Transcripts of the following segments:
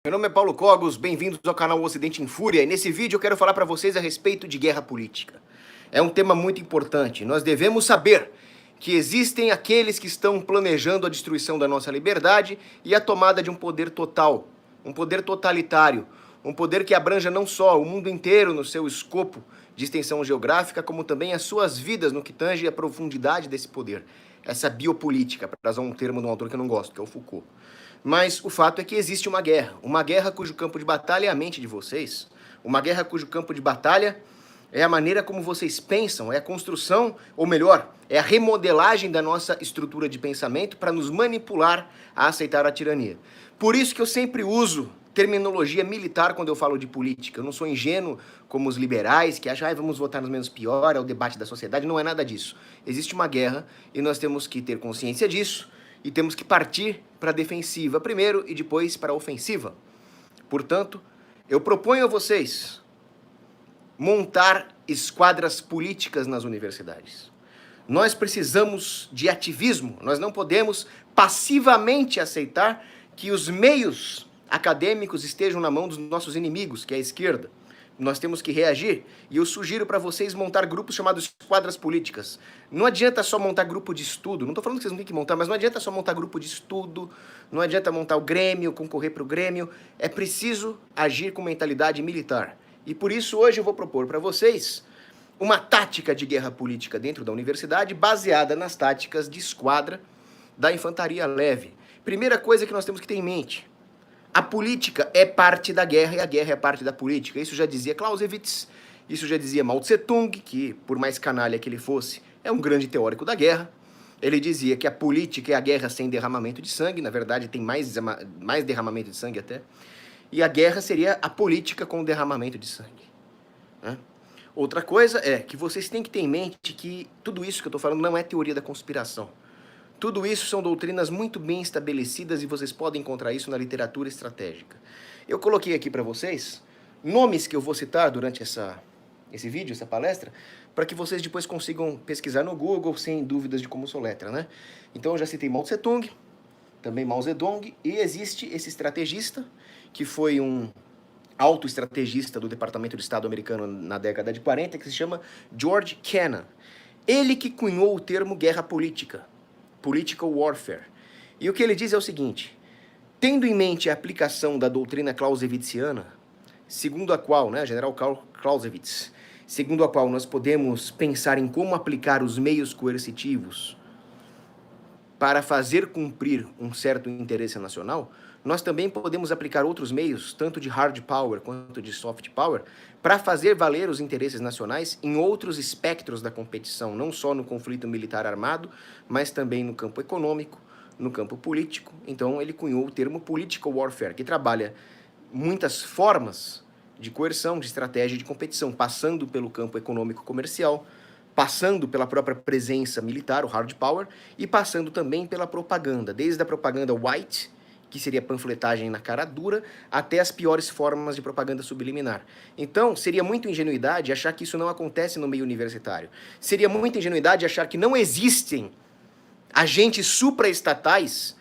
Meu nome é Paulo Cogos, bem-vindos ao canal Ocidente em Fúria, e nesse vídeo eu quero falar para vocês a respeito de guerra política. É um tema muito importante. Nós devemos saber que existem aqueles que estão planejando a destruição da nossa liberdade e a tomada de um poder total, um poder totalitário, um poder que abranja não só o mundo inteiro no seu escopo de extensão geográfica, como também as suas vidas no que tange a profundidade desse poder. Essa biopolítica, para usar um termo de um autor que eu não gosto, que é o Foucault. Mas o fato é que existe uma guerra cujo campo de batalha é a mente de vocês, uma guerra cujo campo de batalha é a maneira como vocês pensam, é a construção, ou melhor, é a remodelagem da nossa estrutura de pensamento para nos manipular a aceitar a tirania. Por isso que eu sempre uso terminologia militar quando eu falo de política. Eu não sou ingênuo como os liberais que acham, vamos votar nos menos pior, é o debate da sociedade. Não é nada disso. Existe uma guerra e nós temos que ter consciência disso e temos que partir para a defensiva primeiro e depois para a ofensiva. Portanto, eu proponho a vocês montar esquadras políticas nas universidades. Nós precisamos de ativismo, nós não podemos passivamente aceitar que os meios acadêmicos estejam na mão dos nossos inimigos, que é a esquerda. Nós temos que reagir, e eu sugiro para vocês montar grupos chamados esquadras políticas. Não adianta só montar grupo de estudo, não estou falando que vocês não têm que montar, mas não adianta só montar grupo de estudo, não adianta montar o Grêmio, concorrer para o Grêmio, é preciso agir com mentalidade militar. E por isso hoje eu vou propor para vocês uma tática de guerra política dentro da universidade baseada nas táticas de esquadra da infantaria leve. Primeira coisa que nós temos que ter em mente: a política é parte da guerra e a guerra é parte da política. Isso já dizia Clausewitz, isso já dizia Mao Tse-tung, que por mais canalha que ele fosse, é um grande teórico da guerra. Ele dizia que a política é a guerra sem derramamento de sangue, na verdade tem mais derramamento de sangue até. E a guerra seria a política com derramamento de sangue, né? Outra coisa é que vocês têm que ter em mente que tudo isso que eu estou falando não é teoria da conspiração. Tudo isso são doutrinas muito bem estabelecidas e vocês podem encontrar isso na literatura estratégica. Eu coloquei aqui para vocês nomes que eu vou citar durante esse vídeo, essa palestra, para que vocês depois consigam pesquisar no Google sem dúvidas de como soletra, né? Então eu já citei Mao Tse-tung, também Mao Zedong, e existe esse estrategista, que foi um alto estrategista do Departamento de Estado americano na década de 40, que se chama George Kennan. Ele que cunhou o termo guerra política, political warfare. E o que ele diz é o seguinte: tendo em mente a aplicação da doutrina clausewitziana, segundo a qual, né, General Clausewitz, segundo a qual nós podemos pensar em como aplicar os meios coercitivos para fazer cumprir um certo interesse nacional, nós também podemos aplicar outros meios, tanto de hard power quanto de soft power, para fazer valer os interesses nacionais em outros espectros da competição, não só no conflito militar armado, mas também no campo econômico, no campo político. Então ele cunhou o termo political warfare, que trabalha muitas formas de coerção, de estratégia de competição, passando pelo campo econômico-comercial, passando pela própria presença militar, o hard power, e passando também pela propaganda, desde a propaganda white, que seria panfletagem na cara dura, até as piores formas de propaganda subliminar. Então, seria muita ingenuidade achar que isso não acontece no meio universitário. Seria muita ingenuidade achar que não existem agentes supraestatais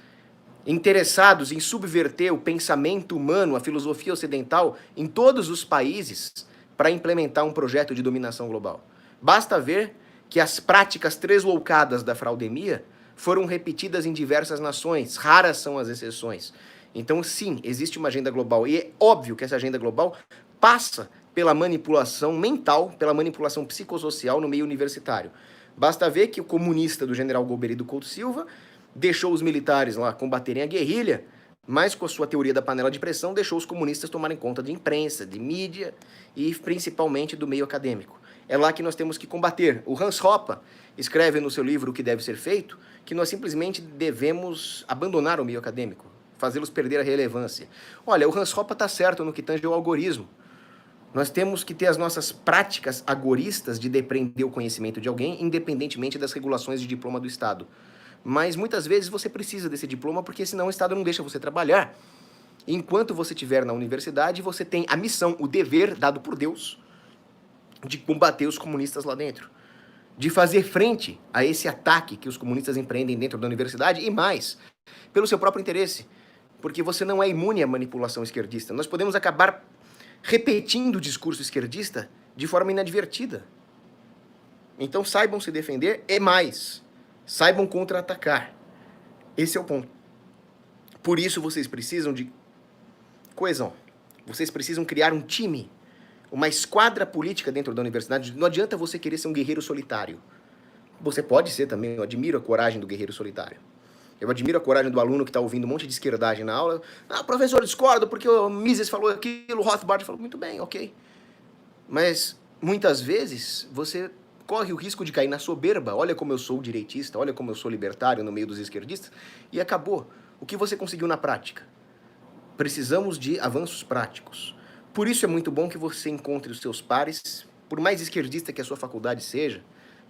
interessados em subverter o pensamento humano, a filosofia ocidental, em todos os países, para implementar um projeto de dominação global. Basta ver que as práticas tresloucadas da fraudemia foram repetidas em diversas nações, raras são as exceções. Então, sim, existe uma agenda global, e é óbvio que essa agenda global passa pela manipulação mental, pela manipulação psicossocial no meio universitário. Basta ver que o comunista do general Golbery do Couto Silva deixou os militares lá combaterem a guerrilha, mas com a sua teoria da panela de pressão deixou os comunistas tomarem conta de imprensa, de mídia e principalmente do meio acadêmico. É lá que nós temos que combater. O Hans Hoppe escreve no seu livro O que Deve Ser Feito que nós simplesmente devemos abandonar o meio acadêmico, fazê-los perder a relevância. Olha, o Hans Hoppe está certo no que tange ao algorismo. Nós temos que ter as nossas práticas agoristas de depreender o conhecimento de alguém, independentemente das regulações de diploma do Estado. Mas muitas vezes você precisa desse diploma porque senão o Estado não deixa você trabalhar. Enquanto você estiver na universidade, você tem a missão, o dever dado por Deus de combater os comunistas lá dentro, de fazer frente a esse ataque que os comunistas empreendem dentro da universidade e mais, pelo seu próprio interesse. porque você não é imune à manipulação esquerdista. Nós podemos acabar repetindo o discurso esquerdista de forma inadvertida. Então saibam se defender e mais, saibam contra-atacar. Esse é o ponto. Por isso vocês precisam de coesão. Vocês precisam criar um time, uma esquadra política dentro da universidade. Não adianta você querer ser um guerreiro solitário. Você pode ser também, eu admiro a coragem do guerreiro solitário. Eu admiro a coragem do aluno que está ouvindo um monte de esquerdagem na aula. Ah, professor, eu discordo porque o Mises falou aquilo, o Rothbard falou, muito bem, ok. Mas muitas vezes você corre o risco de cair na soberba. Olha como eu sou direitista, olha como eu sou libertário no meio dos esquerdistas, e acabou. O que você conseguiu na prática? Precisamos de avanços práticos. Por isso é muito bom que você encontre os seus pares, por mais esquerdista que a sua faculdade seja,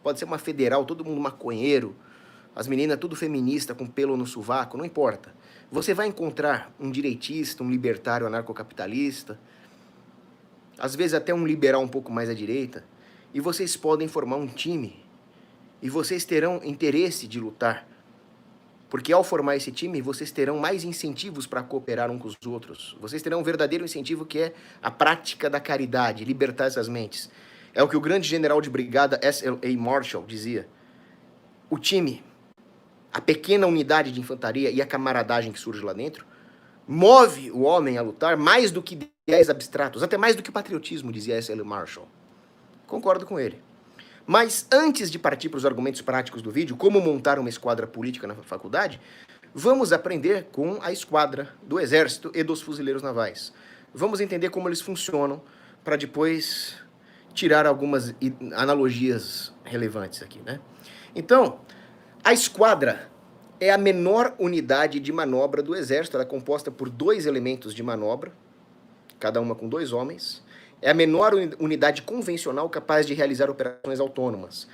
pode ser uma federal, todo mundo maconheiro, as meninas tudo feminista, com pelo no sovaco, não importa. Você vai encontrar um direitista, um libertário anarcocapitalista, às vezes até um liberal um pouco mais à direita, e vocês podem formar um time, e vocês terão interesse de lutar, porque ao formar esse time, vocês terão mais incentivos para cooperar uns com os outros. Vocês terão um verdadeiro incentivo que é a prática da caridade, libertar essas mentes. É o que o grande general de brigada S.L.A. Marshall dizia. O time, a pequena unidade de infantaria e a camaradagem que surge lá dentro, move o homem a lutar mais do que ideais abstratos, até mais do que o patriotismo, dizia S.L. Marshall. Concordo com ele. Mas antes de partir para os argumentos práticos do vídeo, como montar uma esquadra política na faculdade, vamos aprender com a esquadra do Exército e dos Fuzileiros Navais. Vamos entender como eles funcionam para depois tirar algumas analogias relevantes aqui, né? Então, a esquadra é a menor unidade de manobra do Exército. Ela é composta por 2 elementos de manobra, cada uma com 2 homens. É a menor unidade convencional capaz de realizar operações autônomas.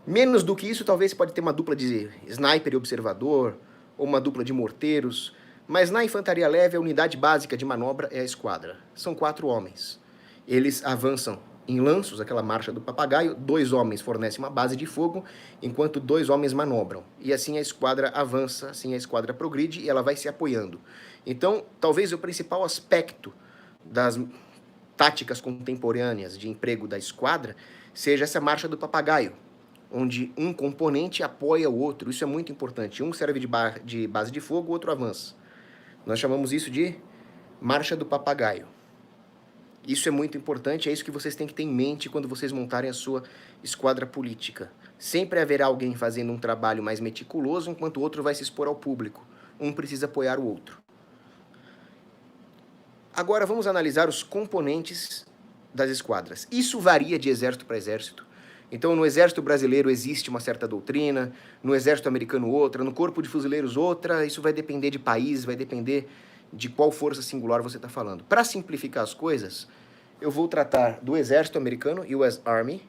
Menos do que isso, talvez você pode ter uma dupla de sniper e observador, ou uma dupla de morteiros, mas na infantaria leve, a unidade básica de manobra é a esquadra. São 4 homens. Eles avançam em lanços, aquela marcha do papagaio, 2 homens fornecem uma base de fogo, enquanto 2 homens manobram. E assim a esquadra avança, assim a esquadra progride e ela vai se apoiando. Então, talvez o principal aspecto das táticas contemporâneas de emprego da esquadra seja essa marcha do papagaio, onde um componente apoia o outro. Isso é muito importante. Um serve de base de fogo, o outro avança. Nós chamamos isso de marcha do papagaio. Isso é muito importante, é isso que vocês têm que ter em mente quando vocês montarem a sua esquadra política. Sempre haverá alguém fazendo um trabalho mais meticuloso, enquanto o outro vai se expor ao público. Um precisa apoiar o outro. Agora vamos analisar os componentes das esquadras. Isso varia de exército para exército. Então, no exército brasileiro existe uma certa doutrina, no exército americano outra, no corpo de fuzileiros outra. Isso vai depender de país, vai depender de qual força singular você está falando. Para simplificar as coisas, eu vou tratar do exército americano, US Army,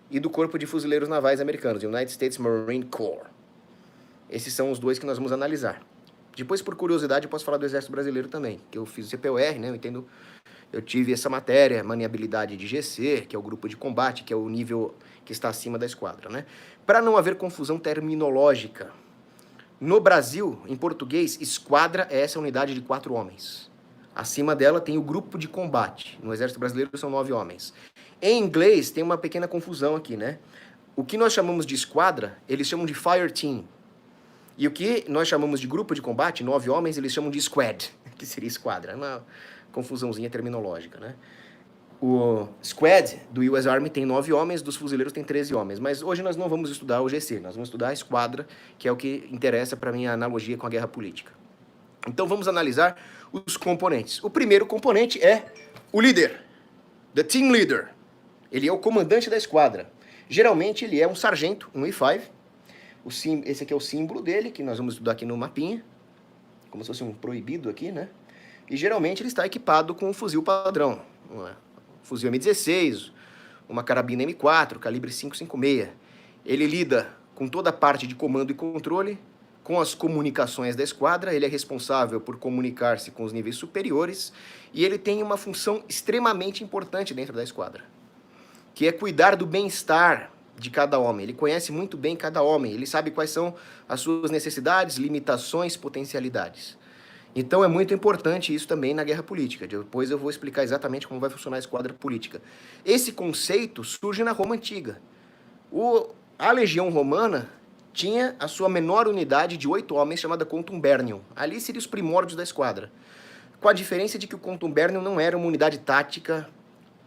e do corpo de fuzileiros navais americanos, United States Marine Corps. Esses são os 2 que nós vamos analisar. Depois, por curiosidade, eu posso falar do Exército Brasileiro também, que eu fiz o CPUR, né, eu tive essa matéria, maniabilidade de GC, que é o grupo de combate, que é o nível que está acima da esquadra, né? Para não haver confusão terminológica, no Brasil, em português, esquadra é essa unidade de 4 homens. Acima dela tem o grupo de combate. No Exército Brasileiro são 9 homens. Em inglês, tem uma pequena confusão aqui, né? O que nós chamamos de esquadra, eles chamam de fire team. E o que nós chamamos de grupo de combate, 9 homens, eles chamam de squad, que seria esquadra. Uma confusãozinha terminológica, né? O squad do US Army tem 9 homens, dos fuzileiros tem 13 homens. Mas hoje nós não vamos estudar o GC, nós vamos estudar a esquadra, que é o que interessa para a minha analogia com a guerra política. Então vamos analisar os componentes. O primeiro componente é o líder, the team leader. Ele é o comandante da esquadra. Geralmente ele é um sargento, um E5. Esse aqui é o símbolo dele, que nós vamos estudar aqui no mapinha, como se fosse um proibido aqui, né? E geralmente ele está equipado com um fuzil padrão, um fuzil M16, uma carabina M4, calibre 5.56. Ele lida com toda a parte de comando e controle, com as comunicações da esquadra, ele é responsável por comunicar-se com os níveis superiores, e ele tem uma função extremamente importante dentro da esquadra, que é cuidar do bem-estar de cada homem. Ele conhece muito bem cada homem, ele sabe quais são as suas necessidades, limitações, potencialidades. Então é muito importante isso também na guerra política. Depois eu vou explicar exatamente como vai funcionar a esquadra política. Esse conceito surge na Roma Antiga. A legião romana tinha a sua menor unidade de 8 homens, chamada contumbernium. Ali seriam os primórdios da esquadra. Com a diferença de que o contumbernium não era uma unidade tática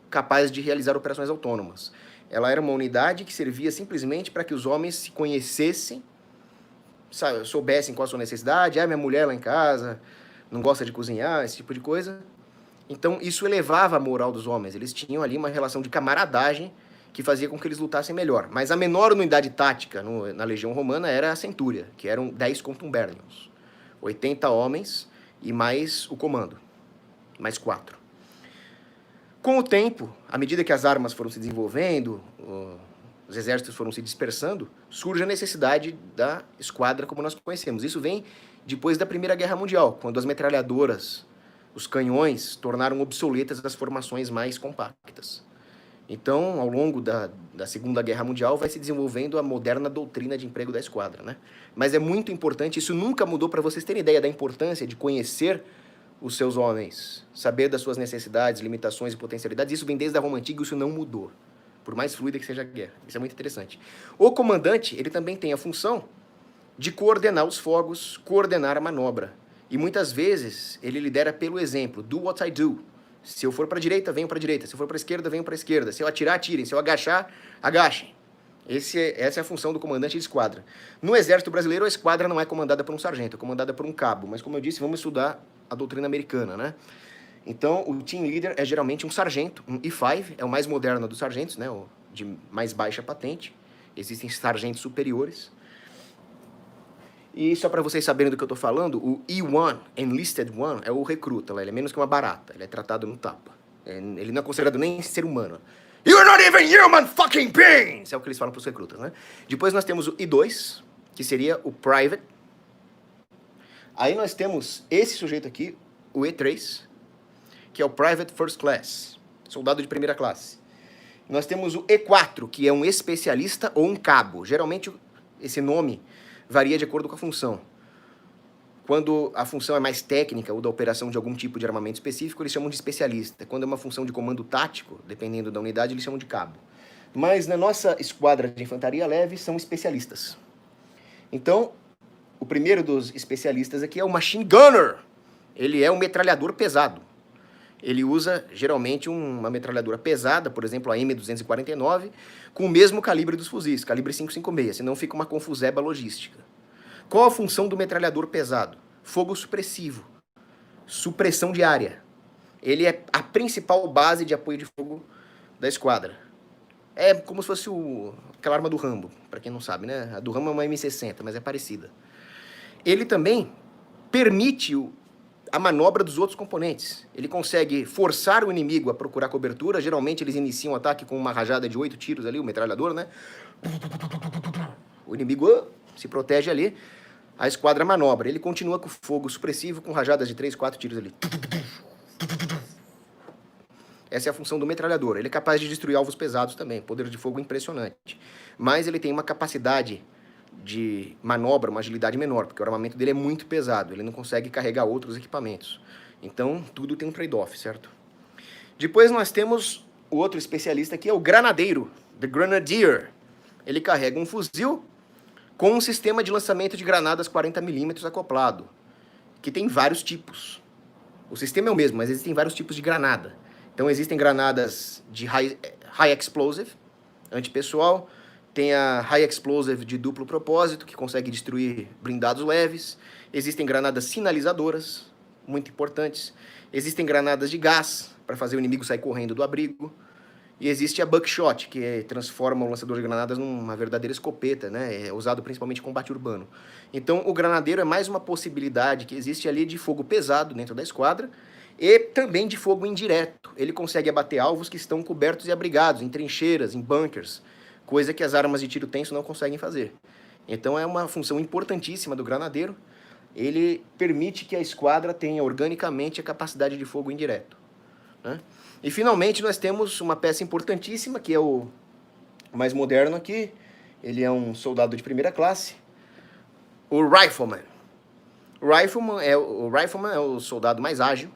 capaz de realizar operações autônomas. Ela era uma unidade que servia simplesmente para que os homens se conhecessem, soubessem qual a sua necessidade. Minha mulher lá em casa não gosta de cozinhar, esse tipo de coisa. Então isso elevava a moral dos homens. Eles tinham ali uma relação de camaradagem que fazia com que eles lutassem melhor. Mas a menor unidade tática na legião romana era a centúria, que eram 10 contumberniums. 80 homens e mais o comando, mais 4. Com o tempo, à medida que as armas foram se desenvolvendo, os exércitos foram se dispersando, surge a necessidade da esquadra como nós conhecemos. Isso vem depois da Primeira Guerra Mundial, quando as metralhadoras, os canhões, tornaram obsoletas as formações mais compactas. Então, ao longo da Segunda Guerra Mundial, vai se desenvolvendo a moderna doutrina de emprego da esquadra, né? Mas é muito importante, isso nunca mudou, para vocês terem ideia da importância de conhecer os seus homens, saber das suas necessidades, limitações e potencialidades. Isso vem desde a Roma Antiga, isso não mudou, por mais fluida que seja a guerra. Isso é muito interessante. O comandante, ele também tem a função de coordenar os fogos, coordenar a manobra. E muitas vezes ele lidera pelo exemplo, do what I do. Se eu for para a direita, venham para a direita. Se eu for para a esquerda, venham para a esquerda. Se eu atirar, atirem. Se eu agachar, agachem. Essa é a função do comandante de esquadra. No Exército Brasileiro, a esquadra não é comandada por um sargento, é comandada por um cabo. Mas, como eu disse, vamos estudar a doutrina americana, né? Então, o team leader é geralmente um sargento, um E5, é o mais moderno dos sargentos, né? O de mais baixa patente. Existem sargentos superiores. E só para vocês saberem do que eu estou falando, o E1, Enlisted One, é o recruta. Ele é menos que uma barata, ele é tratado no tapa. Ele não é considerado nem ser humano. You're not even human fucking beings! É o que eles falam para os recrutas, né? Depois nós temos o E2, que seria o Private. Aí nós temos esse sujeito aqui, o E3, que é o Private First Class, soldado de primeira classe. Nós temos o E4, que é um especialista ou um cabo. Geralmente esse nome varia de acordo com a função. Quando a função é mais técnica ou da operação de algum tipo de armamento específico, eles chamam de especialista. Quando é uma função de comando tático, dependendo da unidade, eles chamam de cabo. Mas na nossa esquadra de infantaria leve são especialistas. Então, o primeiro dos especialistas aqui é o Machine Gunner. Ele é um metralhador pesado. Ele usa, geralmente, uma metralhadora pesada, por exemplo, a M249, com o mesmo calibre dos fuzis, calibre 5.56, senão fica uma confuseba logística. Qual a função do metralhador pesado? Fogo supressivo, supressão de área. Ele é a principal base de apoio de fogo da esquadra. É como se fosse aquela arma do Rambo, para quem não sabe, né? A do Rambo é uma M60, mas é parecida. Ele também permite a manobra dos outros componentes. Ele consegue forçar o inimigo a procurar cobertura. Geralmente eles iniciam o ataque com uma rajada de 8 tiros ali, o metralhador, né? O inimigo se protege ali, a esquadra manobra. Ele continua com fogo supressivo, com rajadas de 3, 4 tiros ali. Essa é a função do metralhador. Ele é capaz de destruir alvos pesados também, poder de fogo impressionante. Mas ele tem uma capacidade de manobra, uma agilidade menor, porque o armamento dele é muito pesado, ele não consegue carregar outros equipamentos. Então, tudo tem um trade-off, certo? Depois nós temos o outro especialista aqui, é o granadeiro, the grenadier. Ele carrega um fuzil com um sistema de lançamento de granadas 40mm acoplado, que tem vários tipos. O sistema é o mesmo, mas existem vários tipos de granada. Então, existem granadas de high explosive, antipessoal. Tem a High Explosive de duplo propósito, que consegue destruir blindados leves. Existem granadas sinalizadoras, muito importantes. Existem granadas de gás, para fazer o inimigo sair correndo do abrigo. E existe a Buckshot, que transforma o lançador de granadas numa verdadeira escopeta, né? É usado principalmente em combate urbano. Então, o granadeiro é mais uma possibilidade que existe ali de fogo pesado dentro da esquadra e também de fogo indireto. Ele consegue abater alvos que estão cobertos e abrigados, em trincheiras, em bunkers, coisa que as armas de tiro tenso não conseguem fazer. Então é uma função importantíssima do granadeiro. Ele permite que a esquadra tenha organicamente a capacidade de fogo indireto, né? E finalmente nós temos uma peça importantíssima, que é o mais moderno aqui. Ele é um soldado de primeira classe, o Rifleman. O Rifleman é o soldado mais ágil,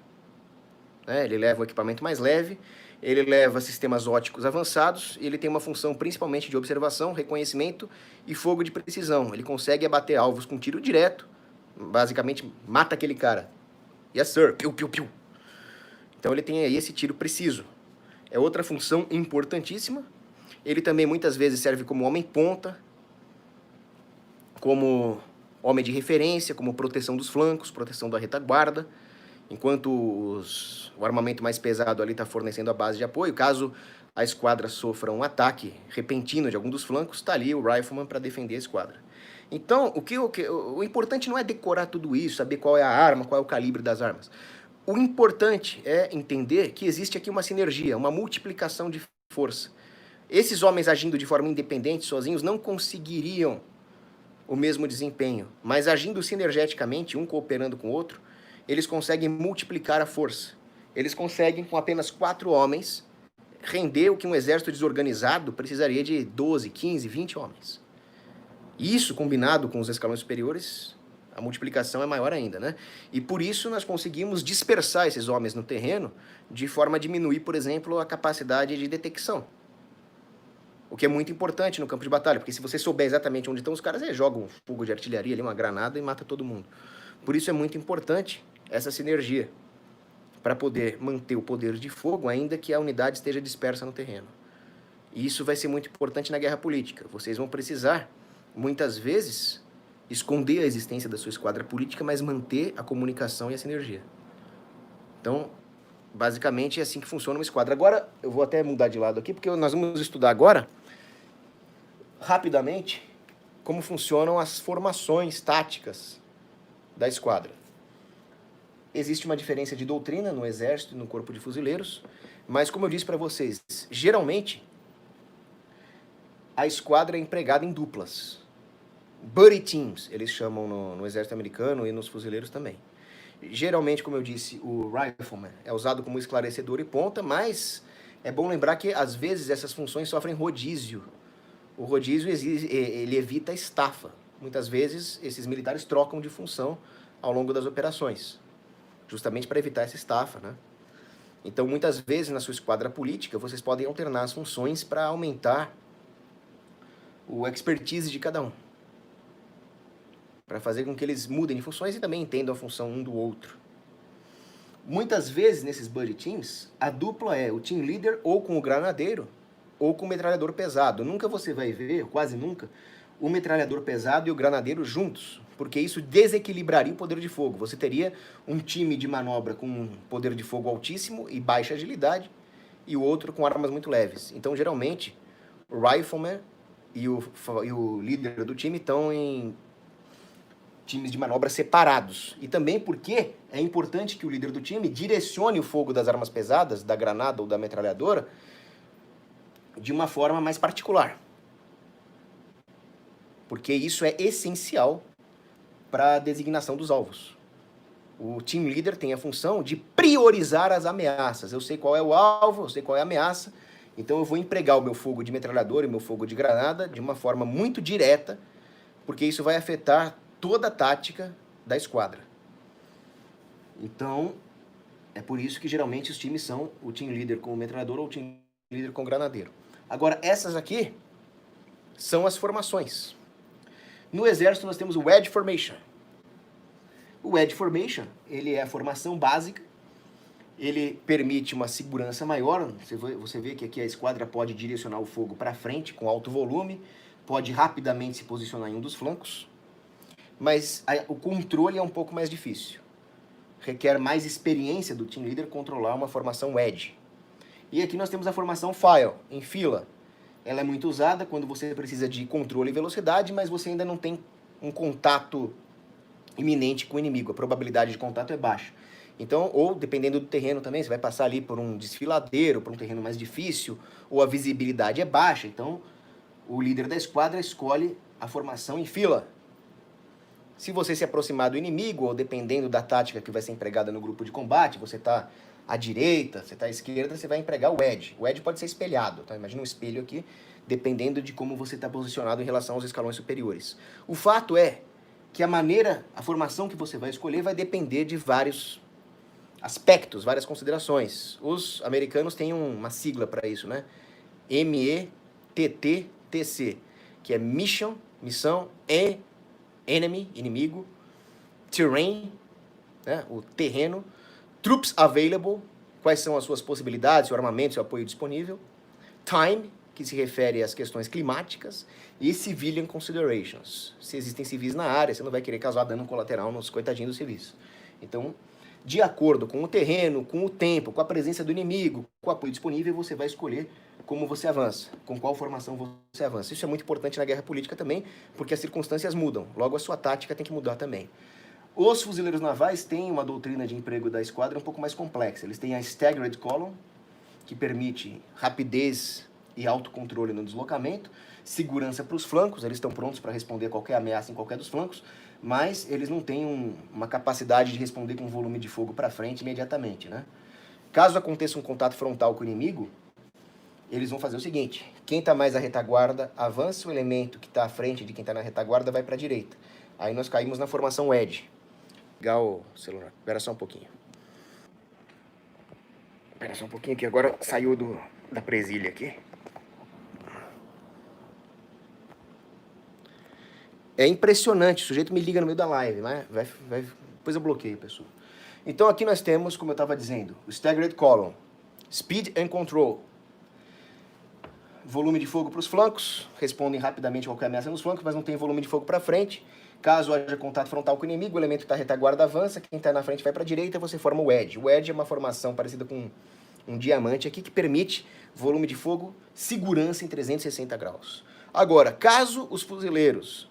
né? Ele leva o equipamento mais leve, ele leva sistemas óticos avançados e ele tem uma função principalmente de observação, reconhecimento e fogo de precisão. Ele consegue abater alvos com tiro direto, basicamente mata aquele cara. Yes, sir. Piu, piu, piu. Então ele tem aí esse tiro preciso. É outra função importantíssima. Ele também muitas vezes serve como homem-ponta, como homem de referência, como proteção dos flancos, proteção da retaguarda, enquanto o armamento mais pesado ali está fornecendo a base de apoio. Caso a esquadra sofra um ataque repentino de algum dos flancos, está ali o Rifleman para defender a esquadra. Então, o importante não é decorar tudo isso, saber qual é a arma, qual é o calibre das armas. O importante é entender que existe aqui uma sinergia, uma multiplicação de força. Esses homens agindo de forma independente, sozinhos, não conseguiriam o mesmo desempenho, mas agindo sinergeticamente, um cooperando com o outro, eles conseguem multiplicar a força. Eles conseguem, com apenas 4 homens, render o que um exército desorganizado precisaria de 12, 15, 20 homens. Isso, combinado com os escalões superiores, a multiplicação é maior ainda, né? E por isso nós conseguimos dispersar esses homens no terreno de forma a diminuir, por exemplo, a capacidade de detecção. O que é muito importante no campo de batalha, porque se você souber exatamente onde estão os caras, você joga um fogo de artilharia ali, uma granada e mata todo mundo. Por isso é muito importante essa sinergia, para poder manter o poder de fogo, ainda que a unidade esteja dispersa no terreno. E isso vai ser muito importante na guerra política. Vocês vão precisar, muitas vezes, esconder a existência da sua esquadra política, mas manter a comunicação e a sinergia. Então, basicamente é assim que funciona uma esquadra. Agora, eu vou até mudar de lado aqui, porque nós vamos estudar agora, rapidamente, como funcionam as formações táticas da esquadra. Existe uma diferença de doutrina no exército e no corpo de fuzileiros, mas como eu disse para vocês, geralmente a esquadra é empregada em duplas. Buddy teams, eles chamam no exército americano e nos fuzileiros também. Geralmente, como eu disse, o Rifleman é usado como esclarecedor e ponta, mas é bom lembrar que às vezes essas funções sofrem rodízio. O rodízio ele evita a estafa. Muitas vezes esses militares trocam de função ao longo das operações, justamente para evitar essa estafa, né? Então, muitas vezes na sua esquadra política, vocês podem alternar as funções para aumentar o expertise de cada um, para fazer com que eles mudem de funções e também entendam a função um do outro. Muitas vezes, nesses buddy teams, a dupla é o team leader ou com o granadeiro ou com o metralhador pesado. Nunca você vai ver, quase nunca, o metralhador pesado e o granadeiro juntos, porque isso desequilibraria o poder de fogo. Você teria um time de manobra com um poder de fogo altíssimo e baixa agilidade, e o outro com armas muito leves. Então, geralmente, o Rifleman e o líder do time estão em times de manobra separados. E também porque é importante que o líder do time direcione o fogo das armas pesadas, da granada ou da metralhadora, de uma forma mais particular. Porque isso é essencial para a designação dos alvos. O team leader tem a função de priorizar as ameaças. Eu sei qual é o alvo, eu sei qual é a ameaça, então eu vou empregar o meu fogo de metralhadora e o meu fogo de granada de uma forma muito direta, porque isso vai afetar toda a tática da esquadra. Então, é por isso que geralmente os times são o team leader com o metralhador ou o team leader com o granadeiro. Agora, essas aqui são as formações. No exército nós temos o Wedge Formation. O Wedge Formation, ele é a formação básica, ele permite uma segurança maior. Você vê que aqui a esquadra pode direcionar o fogo para frente com alto volume, pode rapidamente se posicionar em um dos flancos, mas o controle é um pouco mais difícil. Requer mais experiência do team leader controlar uma formação Wedge. E aqui nós temos a formação File, em fila. Ela é muito usada quando você precisa de controle e velocidade, mas você ainda não tem um contato iminente com o inimigo. A probabilidade de contato é baixa. Então, ou dependendo do terreno também, você vai passar ali por um desfiladeiro, por um terreno mais difícil, ou a visibilidade é baixa. Então, o líder da esquadra escolhe a formação em fila. Se você se aproximar do inimigo, ou dependendo da tática que vai ser empregada no grupo de combate, você está à direita, você está à esquerda, você vai empregar o wedge. O wedge pode ser espelhado, tá? Imagina um espelho aqui, dependendo de como você está posicionado em relação aos escalões superiores. O fato é que a formação que você vai escolher vai depender de vários aspectos, várias considerações. Os americanos têm uma sigla para isso, né? METTTC, que é Mission, missão, Enemy, inimigo, Terrain, né? O terreno, Troops Available, quais são as suas possibilidades, seu armamento, seu apoio disponível, Time, que se refere às questões climáticas, e Civilian Considerations. Se existem civis na área, você não vai querer causar dano colateral nos coitadinhos dos civis. Então, de acordo com o terreno, com o tempo, com a presença do inimigo, com o apoio disponível, você vai escolher como você avança, com qual formação você avança. Isso é muito importante na guerra política também, porque as circunstâncias mudam, logo a sua tática tem que mudar também. Os fuzileiros navais têm uma doutrina de emprego da esquadra um pouco mais complexa. Eles têm a Staggered Column, que permite rapidez e autocontrole no deslocamento, segurança para os flancos, eles estão prontos para responder a qualquer ameaça em qualquer dos flancos, mas eles não têm uma capacidade de responder com volume de fogo para frente imediatamente, né? Caso aconteça um contato frontal com o inimigo, eles vão fazer o seguinte: quem está mais à retaguarda, avança o elemento que está à frente de quem está na retaguarda, vai para a direita. Aí nós caímos na formação wedge. Ligar o celular, espera só um pouquinho. Espera só um pouquinho que agora saiu da presilha aqui. É impressionante, o sujeito me liga no meio da live, né? Depois eu bloqueio, pessoal. Então aqui nós temos, como eu estava dizendo, o Staggered Column, Speed and Control. Volume de fogo para os flancos, respondem rapidamente a qualquer ameaça nos flancos, mas não tem volume de fogo para frente. Caso haja contato frontal com o inimigo, o elemento que está à retaguarda avança, quem está na frente vai para a direita, você forma o wedge. O wedge é uma formação parecida com um diamante aqui, que permite volume de fogo, segurança em 360 graus. Agora, caso os fuzileiros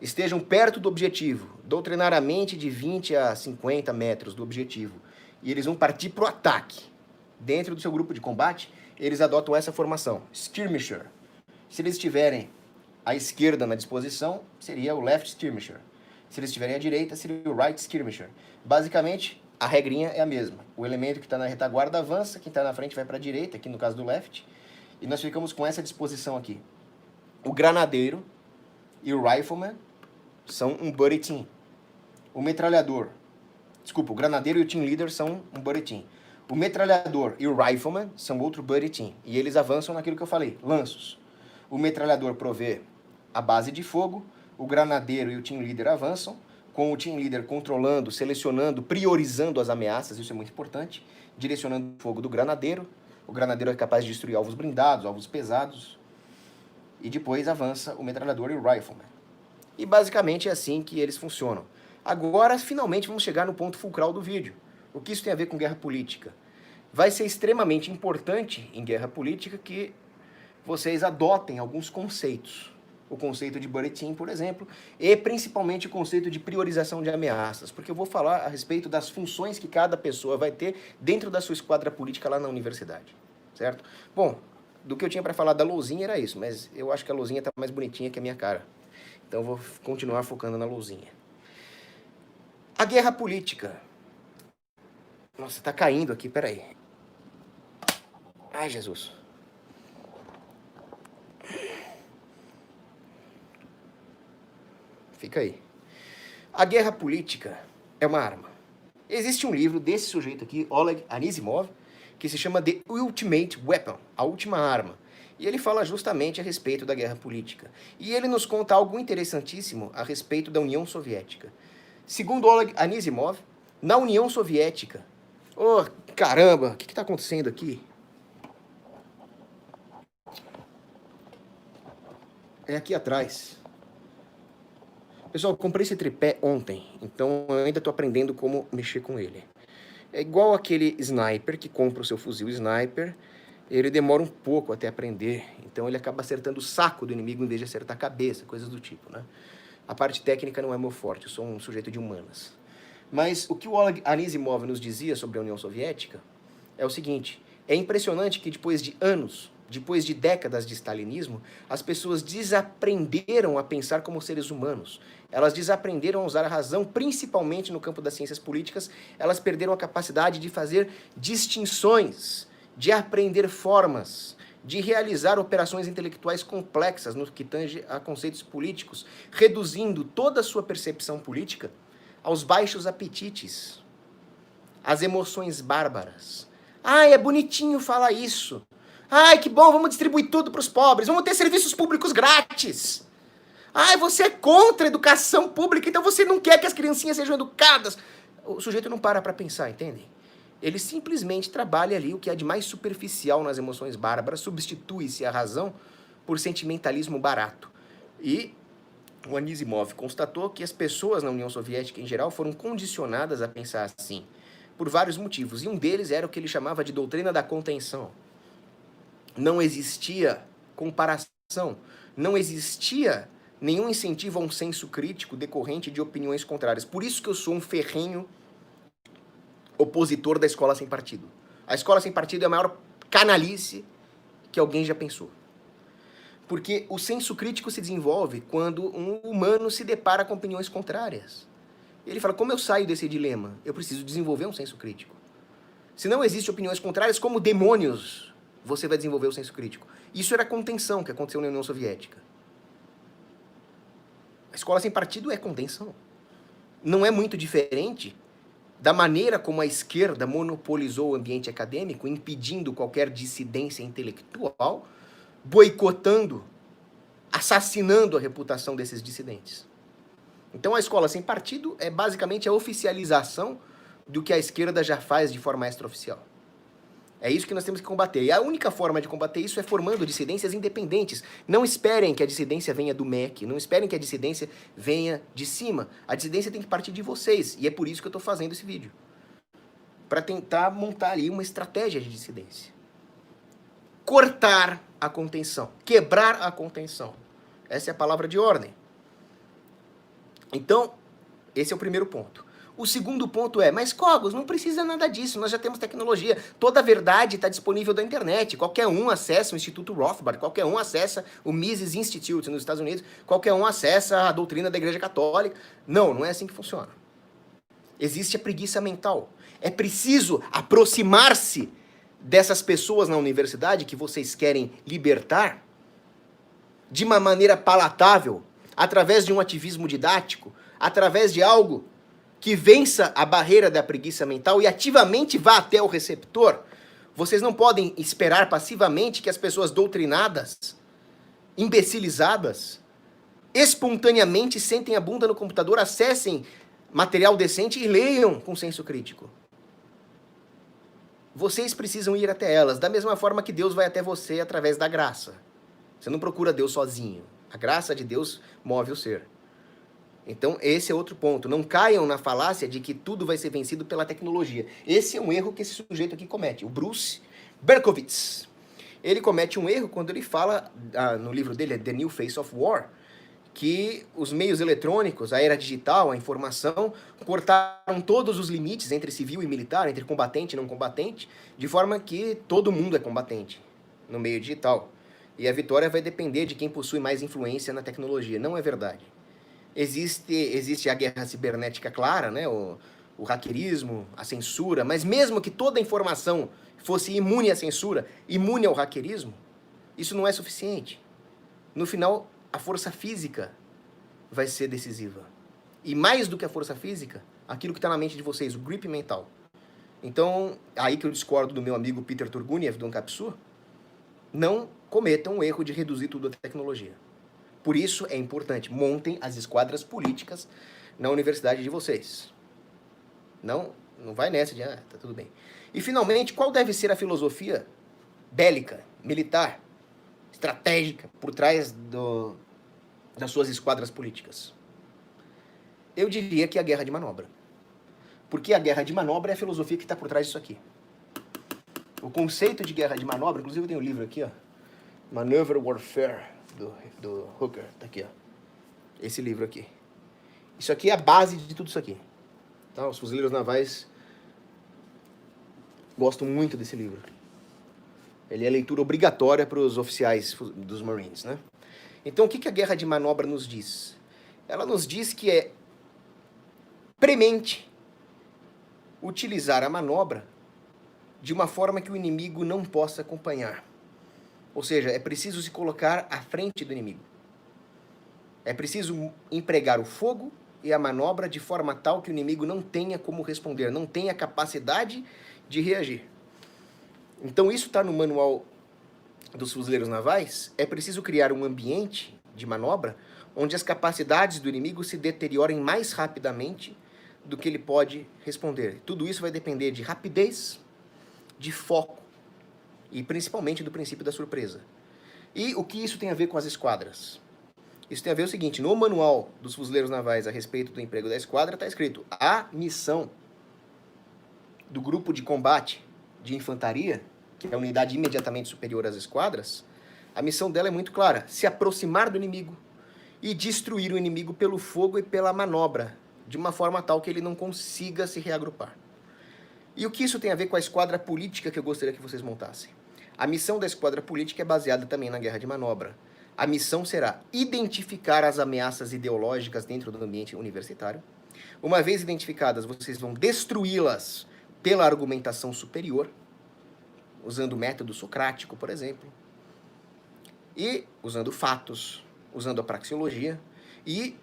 estejam perto do objetivo, doutrinariamente de 20 a 50 metros do objetivo, e eles vão partir para o ataque dentro do seu grupo de combate, eles adotam essa formação, Skirmisher. Se eles estiverem à esquerda na disposição, seria o Left Skirmisher. Se eles estiverem à direita, seria o Right Skirmisher. Basicamente, a regrinha é a mesma. O elemento que está na retaguarda avança, quem está na frente vai para a direita, aqui no caso do Left, e nós ficamos com essa disposição aqui. O granadeiro e o Rifleman são um buddy team. O granadeiro e o team leader são um buddy team. O metralhador e o rifleman são outro buddy team. E eles avançam naquilo que eu falei, lanços. O metralhador provê a base de fogo, o granadeiro e o team leader avançam, com o team leader controlando, selecionando, priorizando as ameaças, isso é muito importante, direcionando o fogo do granadeiro. O granadeiro é capaz de destruir alvos blindados, alvos pesados. E depois avança o metralhador e o rifleman. E basicamente é assim que eles funcionam. Agora, finalmente, vamos chegar no ponto fulcral do vídeo. O que isso tem a ver com guerra política? Vai ser extremamente importante em guerra política que vocês adotem alguns conceitos. O conceito de buddy team, por exemplo, e principalmente o conceito de priorização de ameaças, porque eu vou falar a respeito das funções que cada pessoa vai ter dentro da sua esquadra política lá na universidade, certo? Bom, do que eu tinha para falar da lousinha era isso, mas eu acho que a lousinha está mais bonitinha que a minha cara. Então eu vou continuar focando na lousinha. A guerra política. Nossa, tá caindo aqui, peraí. Ai, Jesus. Fica aí. A guerra política é uma arma. Existe um livro desse sujeito aqui, Oleg Anisimov, que se chama The Ultimate Weapon, a última arma. E ele fala justamente a respeito da guerra política. E ele nos conta algo interessantíssimo a respeito da União Soviética. Segundo Oleg Anisimov, na União Soviética... Oh, caramba, o que está acontecendo aqui? É aqui atrás. Pessoal, eu comprei esse tripé ontem, então eu ainda estou aprendendo como mexer com ele. É igual aquele sniper que compra o seu fuzil sniper, ele demora um pouco até aprender, então ele acaba acertando o saco do inimigo em vez de acertar a cabeça, coisas do tipo, né? A parte técnica não é meu forte, eu sou um sujeito de humanas. Mas o que o Oleg Anisimov nos dizia sobre a União Soviética é o seguinte: é impressionante que depois de anos, depois de décadas de stalinismo, as pessoas desaprenderam a pensar como seres humanos. Elas desaprenderam a usar a razão, principalmente no campo das ciências políticas. Elas perderam a capacidade de fazer distinções, de aprender formas, de realizar operações intelectuais complexas no que tange a conceitos políticos, reduzindo toda a sua percepção política aos baixos apetites, às emoções bárbaras. Ai, é bonitinho falar isso. Ai, que bom, vamos distribuir tudo para os pobres, vamos ter serviços públicos grátis. Ai, você é contra a educação pública, então você não quer que as criancinhas sejam educadas. O sujeito não para pensar, entendem? Ele simplesmente trabalha ali o que é de mais superficial nas emoções bárbaras, substitui-se a razão por sentimentalismo barato. E o Anisimov constatou que as pessoas na União Soviética em geral foram condicionadas a pensar assim, por vários motivos, e um deles era o que ele chamava de doutrina da contenção. Não existia comparação, não existia nenhum incentivo a um senso crítico decorrente de opiniões contrárias. Por isso que eu sou um ferrenho opositor da escola sem partido. A escola sem partido é a maior canalice que alguém já pensou. Porque o senso crítico se desenvolve quando um humano se depara com opiniões contrárias. Ele fala, como eu saio desse dilema? Eu preciso desenvolver um senso crítico. Se não existem opiniões contrárias, como demônios você vai desenvolver o senso crítico? Isso era a contenção que aconteceu na União Soviética. A escola sem partido é contenção. Não é muito diferente da maneira como a esquerda monopolizou o ambiente acadêmico, impedindo qualquer dissidência intelectual, boicotando, assassinando a reputação desses dissidentes. Então a escola sem partido é basicamente a oficialização do que a esquerda já faz de forma extraoficial. É isso que nós temos que combater. E a única forma de combater isso é formando dissidências independentes. Não esperem que a dissidência venha do MEC, não esperem que a dissidência venha de cima. A dissidência tem que partir de vocês, e é por isso que eu estou fazendo esse vídeo. Para tentar montar ali uma estratégia de dissidência. Cortar a contenção, quebrar a contenção. Essa é a palavra de ordem. Então, esse é o primeiro ponto. O segundo ponto é, mas Cogos, não precisa nada disso, nós já temos tecnologia, toda a verdade está disponível na internet, qualquer um acessa o Instituto Rothbard, qualquer um acessa o Mises Institute nos Estados Unidos, qualquer um acessa a doutrina da Igreja Católica. Não, não é assim que funciona. Existe a preguiça mental. É preciso aproximar-se dessas pessoas na universidade que vocês querem libertar de uma maneira palatável, através de um ativismo didático, através de algo que vença a barreira da preguiça mental e ativamente vá até o receptor. Vocês não podem esperar passivamente que as pessoas doutrinadas, imbecilizadas, espontaneamente sentem a bunda no computador, acessem material decente e leiam com senso crítico. Vocês precisam ir até elas, da mesma forma que Deus vai até você através da graça. Você não procura Deus sozinho. A graça de Deus move o ser. Então, esse é outro ponto. Não caiam na falácia de que tudo vai ser vencido pela tecnologia. Esse é um erro que esse sujeito aqui comete. O Bruce Berkowitz. Ele comete um erro quando ele fala, no livro dele, The New Face of War, que os meios eletrônicos, a era digital, a informação, cortaram todos os limites entre civil e militar, entre combatente e não combatente, de forma que todo mundo é combatente no meio digital. E a vitória vai depender de quem possui mais influência na tecnologia. Não é verdade. Existe a guerra cibernética clara, né? O hackerismo, a censura, mas mesmo que toda a informação fosse imune à censura, imune ao hackerismo, isso não é suficiente. No final, a força física vai ser decisiva. E mais do que a força física, aquilo que está na mente de vocês, o grip mental. Então, aí que eu discordo do meu amigo Peter Turguniev, do Ancapsu, não cometam o erro de reduzir tudo à tecnologia. Por isso é importante, montem as esquadras políticas na universidade de vocês. Não vai nessa de, tá tudo bem. E finalmente, qual deve ser a filosofia bélica, militar, estratégica, por trás das suas esquadras políticas? Eu diria que é a guerra de manobra. Porque a guerra de manobra é a filosofia que está por trás disso aqui. O conceito de guerra de manobra, inclusive eu tenho um livro aqui, ó, Maneuver Warfare, do Hooker, tá aqui, ó. Esse livro aqui. Isso aqui é a base de tudo isso aqui. Tá? Os fuzileiros navais gostam muito desse livro. Ele é leitura obrigatória para os oficiais dos Marines, né? Então, o que a guerra de manobra nos diz? Ela nos diz que é premente utilizar a manobra de uma forma que o inimigo não possa acompanhar. Ou seja, é preciso se colocar à frente do inimigo. É preciso empregar o fogo e a manobra de forma tal que o inimigo não tenha como responder, não tenha capacidade de reagir. Então isso está no manual dos fuzileiros navais. É preciso criar um ambiente de manobra onde as capacidades do inimigo se deteriorem mais rapidamente do que ele pode responder. Tudo isso vai depender de rapidez, de foco e principalmente do princípio da surpresa. E o que isso tem a ver com as esquadras? Isso tem a ver o seguinte: no manual dos fuzileiros navais a respeito do emprego da esquadra está escrito: a missão do grupo de combate de infantaria, que é a unidade imediatamente superior às esquadras, a missão dela é muito clara: se aproximar do inimigo e destruir o inimigo pelo fogo e pela manobra, de uma forma tal que ele não consiga se reagrupar. E o que isso tem a ver com a esquadra política que eu gostaria que vocês montassem? A missão da esquadra política é baseada também na guerra de manobra. A missão será identificar as ameaças ideológicas dentro do ambiente universitário. Uma vez identificadas, vocês vão destruí-las pela argumentação superior, usando o método socrático, por exemplo, e usando fatos, usando a praxeologia. E